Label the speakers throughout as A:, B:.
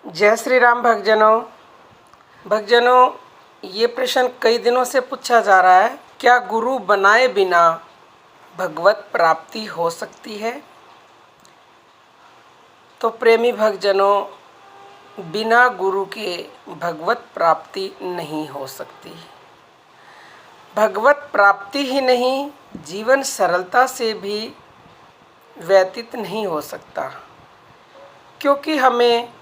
A: जय श्री राम भक्तजनों, ये प्रश्न कई दिनों से पूछा जा रहा है, क्या गुरु बनाए बिना भगवत प्राप्ति हो सकती है। तो प्रेमी भक्तजनों, बिना गुरु के भगवत प्राप्ति नहीं हो सकती। भगवत प्राप्ति ही नहीं, जीवन सरलता से भी व्यतीत नहीं हो सकता, क्योंकि हमें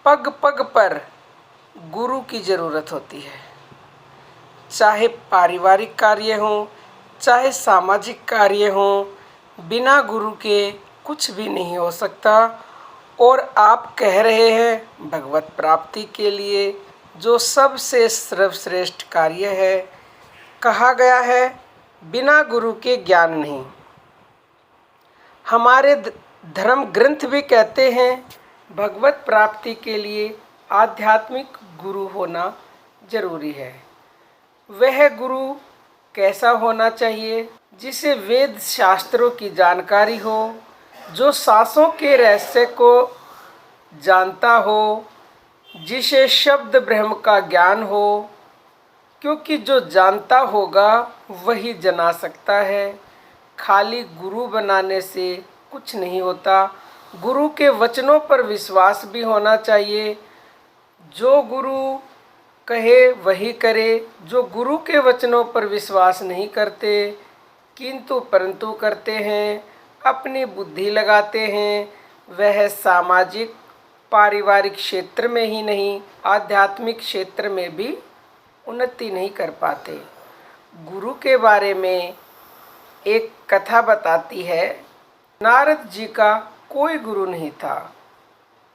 A: पग पग पर गुरु की ज़रूरत होती है। चाहे पारिवारिक कार्य हों, चाहे सामाजिक कार्य हों, बिना गुरु के कुछ भी नहीं हो सकता। और आप कह रहे हैं भगवत प्राप्ति के लिए जो सबसे सर्वश्रेष्ठ कार्य है, कहा गया है बिना गुरु के ज्ञान नहीं। हमारे धर्म ग्रंथ भी कहते हैं भगवत प्राप्ति के लिए आध्यात्मिक गुरु होना जरूरी है। वह गुरु कैसा होना चाहिए? जिसे वेद शास्त्रों की जानकारी हो, जो सांसों के रहस्य को जानता हो, जिसे शब्द ब्रह्म का ज्ञान हो, क्योंकि जो जानता होगा वही जना सकता है। खाली गुरु बनाने से कुछ नहीं होता। गुरु के वचनों पर विश्वास भी होना चाहिए। जो गुरु कहे वही करे। जो गुरु के वचनों पर विश्वास नहीं करते किंतु परंतु करते हैं, अपनी बुद्धि लगाते हैं, वह सामाजिक पारिवारिक क्षेत्र में ही नहीं, आध्यात्मिक क्षेत्र में भी उन्नति नहीं कर पाते। गुरु के बारे में एक कथा बताती है, नारद जी का कोई गुरु नहीं था।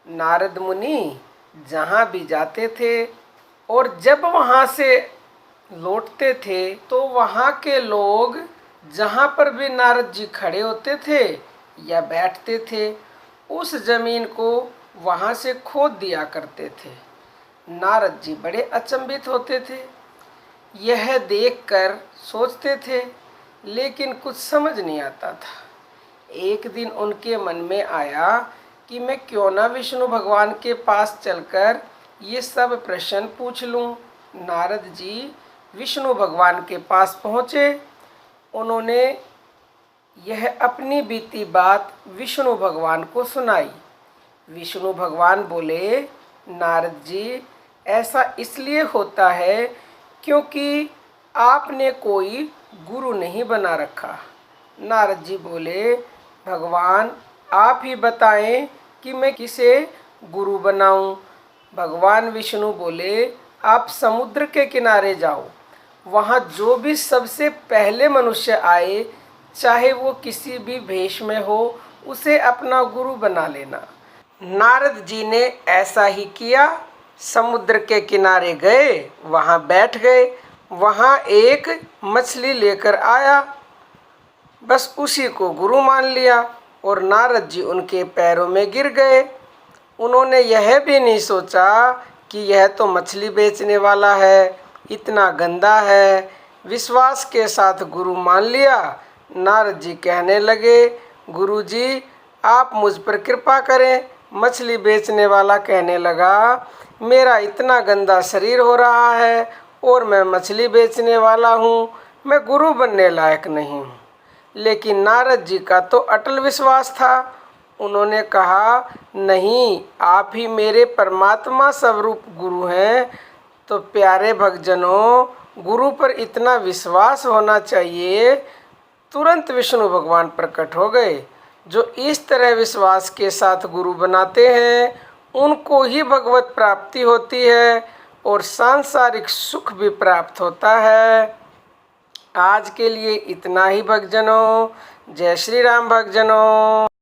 A: नारद मुनि जहाँ भी जाते थे और जब वहाँ से लौटते थे तो वहाँ के लोग जहाँ पर भी नारद जी खड़े होते थे या बैठते थे, उस जमीन को वहाँ से खोद दिया करते थे। नारद जी बड़े अचंभित होते थे। यह देखकर सोचते थे, लेकिन कुछ समझ नहीं आता था। एक दिन उनके मन में आया कि मैं क्यों ना विष्णु भगवान के पास चलकर ये सब प्रश्न पूछ लूं। नारद जी विष्णु भगवान के पास पहुँचे। उन्होंने यह अपनी बीती बात विष्णु भगवान को सुनाई। विष्णु भगवान बोले, नारद जी, ऐसा इसलिए होता है क्योंकि आपने कोई गुरु नहीं बना रखा। नारद जी बोले, भगवान आप ही बताएं कि मैं किसे गुरु बनाऊं। भगवान विष्णु बोले, आप समुद्र के किनारे जाओ, वहाँ जो भी सबसे पहले मनुष्य आए, चाहे वो किसी भी भेष में हो, उसे अपना गुरु बना लेना। नारद जी ने ऐसा ही किया। समुद्र के किनारे गए, वहाँ बैठ गए। वहाँ एक मछली लेकर आया, बस उसी को गुरु मान लिया और नारद जी उनके पैरों में गिर गए। उन्होंने यह भी नहीं सोचा कि यह तो मछली बेचने वाला है, इतना गंदा है। विश्वास के साथ गुरु मान लिया। नारद जी कहने लगे, गुरु जी आप मुझ पर कृपा करें। मछली बेचने वाला कहने लगा, मेरा इतना गंदा शरीर हो रहा है और मैं मछली बेचने वाला हूँ, मैं गुरु बनने लायक नहीं हूँ। लेकिन नारद जी का तो अटल विश्वास था। उन्होंने कहा, नहीं, आप ही मेरे परमात्मा स्वरूप गुरु हैं। तो प्यारे भक्तजनों, गुरु पर इतना विश्वास होना चाहिए। तुरंत विष्णु भगवान प्रकट हो गए। जो इस तरह विश्वास के साथ गुरु बनाते हैं, उनको ही भगवत प्राप्ति होती है और सांसारिक सुख भी प्राप्त होता है। आज के लिए इतना ही भक्तजनों। जय श्री राम भक्तजनों।